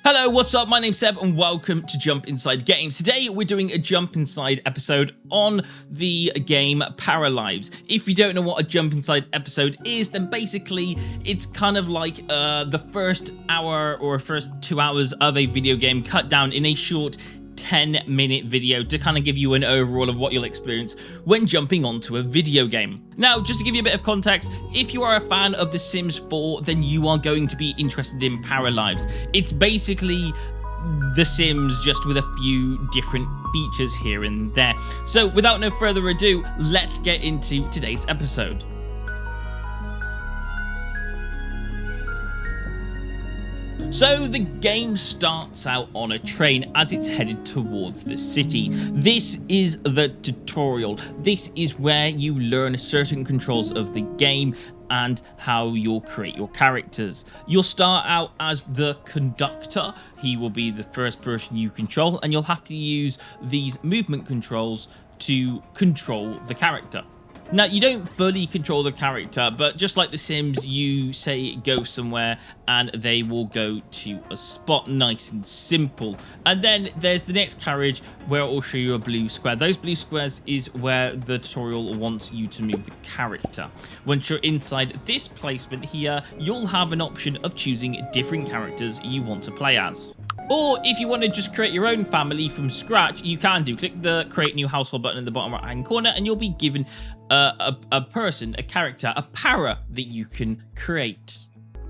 Hello, what's up? My name's Seb and welcome to Jump Inside Games. Today we're doing a Jump Inside episode on the game Paralives. If you don't know what a Jump Inside episode is, then basically it's kind of like the first hour or first 2 hours of a video game cut down in a short 10-minute video to kind of give you an overall of what you'll experience when jumping onto a video game. Now, just to give you a bit of context, if you are a fan of The Sims 4, then you are going to be interested in Paralives. It's basically The Sims just with a few different features here and there. So without no further ado, let's get into today's episode. So the game starts out on a train as it's headed towards the city. This is the tutorial. This is where you learn certain controls of the game and how you'll create your characters. You'll start out as the conductor. He will be the first person you control, and you'll have to use these movement controls to control the character. Now, you don't fully control the character, but just like The Sims, you say go somewhere and they will go to a spot, nice and simple. And then there's the next carriage where it will show you a blue square. Those blue squares is where the tutorial wants you to move the character. Once you're inside this placement here, you'll have an option of choosing different characters you want to play as. Or if you want to just create your own family from scratch, you can do. Click the create new household button in the bottom right hand corner and you'll be given a person, a character, a para that you can create.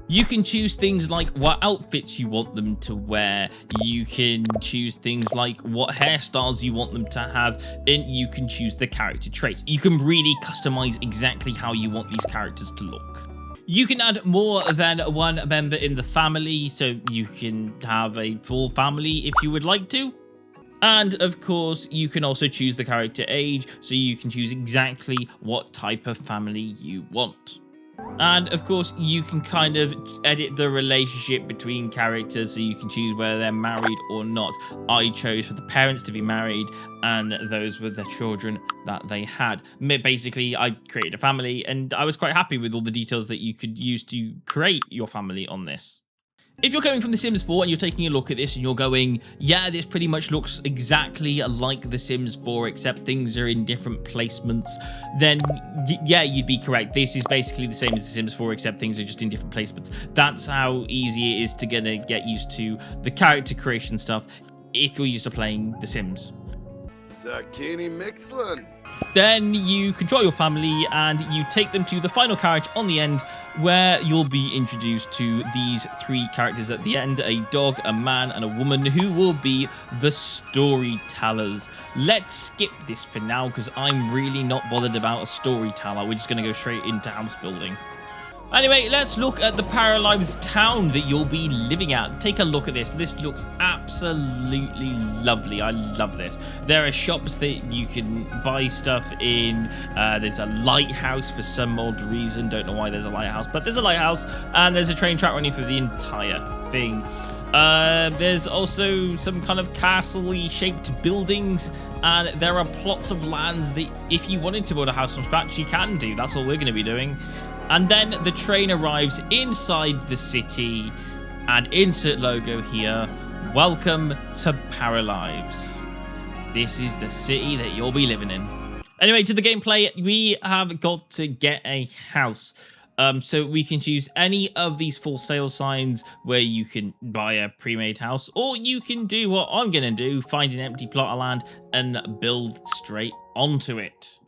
You can choose things like what outfits you want them to wear. You can choose things like what hairstyles you want them to have, and you can choose the character traits. You can really customize exactly how you want these characters to look. You can add more than one member in the family, so you can have a full family if you would like to. And of course, you can also choose the character age, so you can choose exactly what type of family you want. And of course, you can kind of edit the relationship between characters, so you can choose whether they're married or not. I chose for the parents to be married and those with their children that they had. Basically, I created a family and I was quite happy with all the details that you could use to create your family on this. If you're coming from The Sims 4 and you're taking a look at this and you're going, yeah, this pretty much looks exactly like The Sims 4 except things are in different placements, then yeah, you'd be correct. This is basically the same as The Sims 4 except things are just in different placements. That's how easy it is to get used to the character creation stuff if you're used to playing The Sims. Zucchini Mixlin. Then you control your family and you take them to the final carriage on the end where you'll be introduced to these three characters at the end, a dog, a man and a woman who will be the storytellers. Let's skip this for now because I'm really not bothered about a storyteller. We're just going to go straight into house building. Anyway, let's look at the Paralives Town that you'll be living at. Take a look at this. This looks absolutely lovely. I love this. There are shops that you can buy stuff in. There's a lighthouse for some odd reason. Don't know why there's a lighthouse, but there's a lighthouse. And there's a train track running through the entire thing. There's also some kind of castle-y shaped buildings. And there are plots of lands that if you wanted to build a house from scratch, you can do. That's all we're going to be doing. And then the train arrives inside the city and insert logo here. Welcome to Paralives. This is the city that you'll be living in. Anyway, to the gameplay, we have got to get a house. So we can choose any of these for sale signs where you can buy a pre-made house, or you can do what I'm going to do, find an empty plot of land and build straight onto it.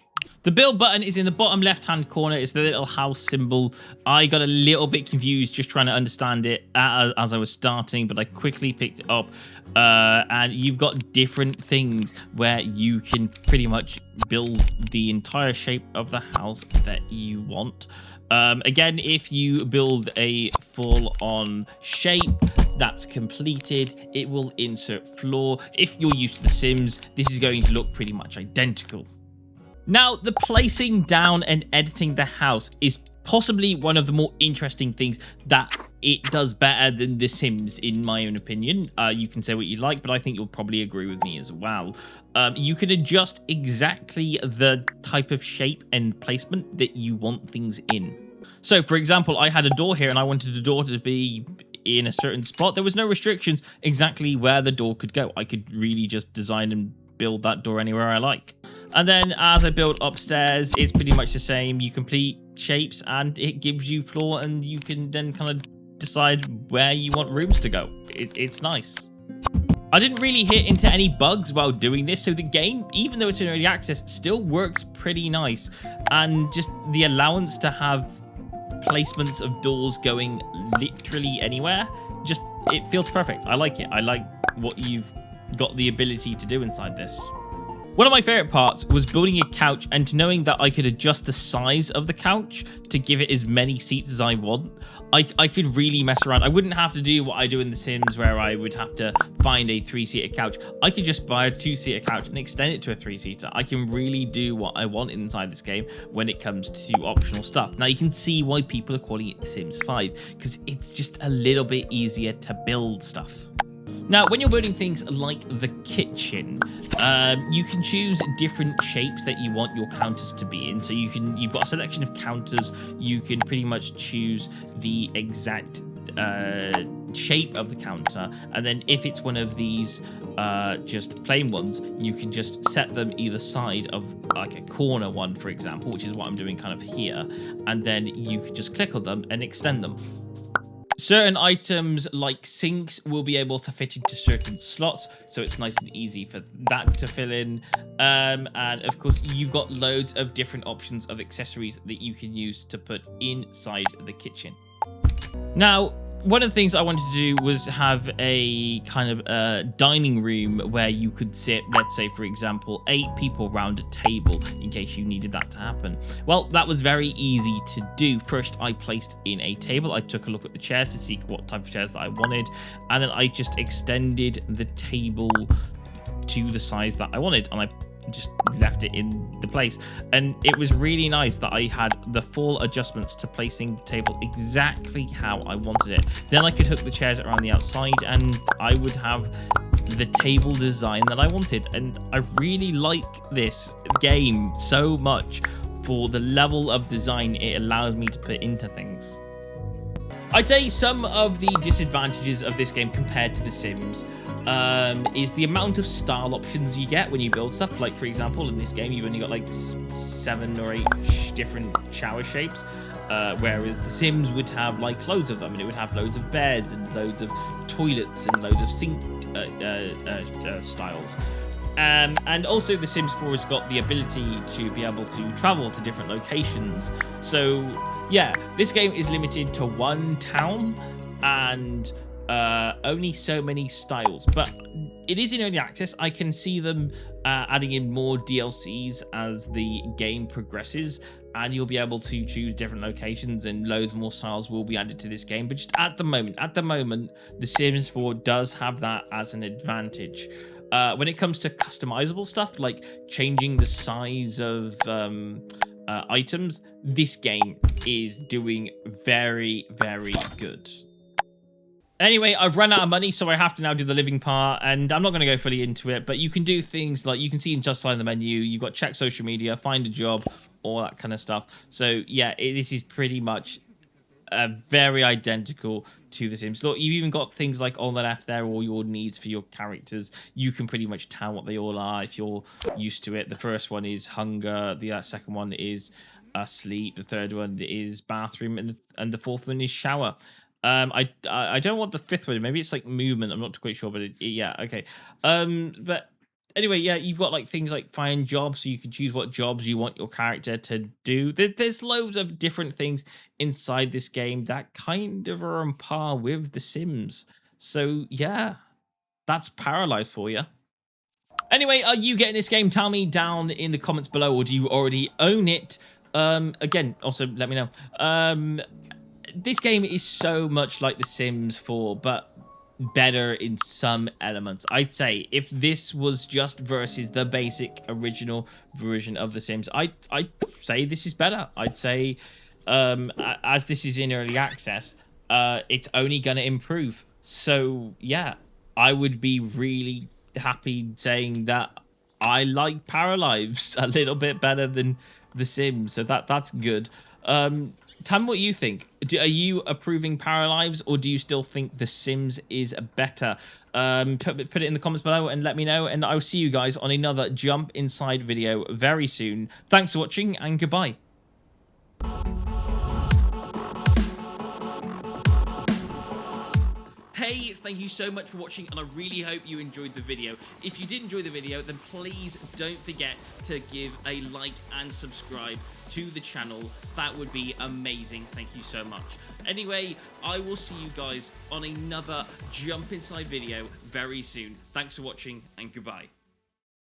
The build button is in the bottom left-hand corner. It's the little house symbol. I got a little bit confused just trying to understand it as I was starting, but I quickly picked it up. And you've got different things where you can pretty much build the entire shape of the house that you want. Again, if you build a full-on shape that's completed, it will insert floor. If you're used to The Sims, this is going to look pretty much identical. Now, the placing down and editing the house is possibly one of the more interesting things that it does better than The Sims, in my own opinion. You can say what you like, but I think you'll probably agree with me as well. You can adjust exactly the type of shape and placement that you want things in. So, for example, I had a door here and I wanted the door to be in a certain spot. There was no restrictions exactly where the door could go. I could really just design and build that door anywhere I like. And then as I build upstairs, it's pretty much the same. You complete shapes and it gives you floor, and you can then kind of decide where you want rooms to go. It's nice. I didn't really hit into any bugs while doing this, so the game, even though it's in early access, still works pretty nice. And just the allowance to have placements of doors going literally anywhere, just, it feels perfect. I like it. I like what you've got the ability to do inside this. One of my favorite parts was building a couch and knowing that I could adjust the size of the couch to give it as many seats as I want. I could really mess around. I wouldn't have to do what I do in The Sims, where I would have to find a 3-seater couch. I could just buy a 2-seater couch and extend it to a 3-seater. I can really do what I want inside this game when it comes to optional stuff. Now you can see why people are calling it The Sims 5, because it's just a little bit easier to build stuff. Now, when you're building things like the kitchen, you can choose different shapes that you want your counters to be in. So you've got a selection of counters. You can pretty much choose the exact shape of the counter, and then if it's one of these just plain ones, you can just set them either side of like a corner one, for example, which is what I'm doing kind of here, and then you can just click on them and extend them. Certain items like sinks will be able to fit into certain slots, so it's nice and easy for that to fill in. And of course, you've got loads of different options of accessories that you can use to put inside the kitchen. Now, one of the things I wanted to do was have a kind of dining room where you could sit, let's say, for example, 8 people around a table in case you needed that to happen. Well, that was very easy to do. First, I placed in a table. I took a look at the chairs to see what type of chairs that I wanted, and then I just extended the table to the size that I wanted, and I just left it in the place. And it was really nice that I had the full adjustments to placing the table exactly how I wanted it. Then I could hook the chairs around the outside and I would have the table design that I wanted. And I really like this game so much for the level of design it allows me to put into things. I'd say some of the disadvantages of this game compared to The Sims is the amount of style options you get when you build stuff. Like, for example, in this game, you've only got like 7 or 8 different shower shapes, whereas The Sims would have like loads of them, and it would have loads of beds and loads of toilets and loads of sink styles. And also The Sims 4 has got the ability to be able to travel to different locations. So yeah, this game is limited to 1 town and only so many styles, but it is in early access. I can see them adding in more DLCs as the game progresses, and you'll be able to choose different locations and loads more styles will be added to this game. But just at the moment, The Sims 4 does have that as an advantage. When it comes to customizable stuff, like changing the size of items, this game is doing very, very good. Anyway, I've run out of money, so I have to now do the living part, and I'm not going to go fully into it, but you can do things like, you can see in just in the menu, you've got check social media, find a job, all that kind of stuff. So yeah, this is pretty much very identical to The Sims. So you've even got things like on the left there, all your needs for your characters. You can pretty much tell what they all are if you're used to it. The first one is hunger, the second one is sleep, the third one is bathroom, and the fourth one is shower. I don't know what the fifth one is. Maybe it's like movement. I'm not quite sure, but yeah, okay. But anyway, yeah, you've got like things like find jobs, so you can choose what jobs you want your character to do. There's loads of different things inside this game that kind of are on par with The Sims. So yeah, that's Paralives for you. Anyway, are you getting this game? Tell me down in the comments below, or do you already own it? Again, also let me know. This game is so much like The Sims 4, but better in some elements. I'd say if this was just versus the basic original version of The Sims, I'd say this is better. I'd say as this is in early access, it's only going to improve. So yeah, I would be really happy saying that I like Paralives a little bit better than The Sims. So that's good. tell me what you think. Are you approving Paralives, or do you still think The Sims is better? Put it in the comments below and let me know, and I will see you guys on another Jump Inside video very soon. Thanks for watching, and goodbye. Hey, thank you so much for watching, and I really hope you enjoyed the video. If you did enjoy the video, then please don't forget to give a like and subscribe to the channel. That would be amazing. Thank you so much. Anyway, I will see you guys on another Jump Inside video very soon. Thanks for watching, and goodbye.